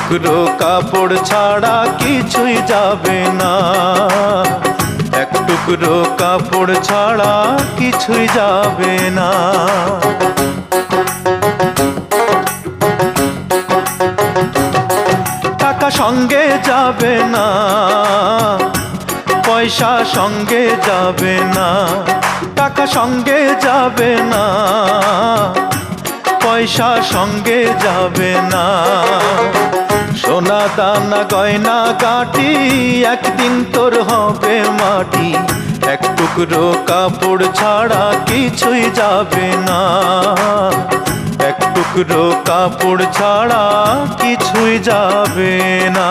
টুকরো কাপড় ছাড়া কিছুই যাবে না, এক টুকরো কাপড় ছাড়া কিছুই যাবে না। টাকা সঙ্গে যাবে না, পয়সা সঙ্গে যাবে না, টাকা সঙ্গে যাবে না, পয়সা সঙ্গে যাবে না। সোনা দানা গয়না গাটি একদিন তোর হবে মাটি, এক টুকরো কাপড় ছাড়া কিছুই যাবে না, এক টুকরো কাপড় ছাড়া কিছুই যাবে না।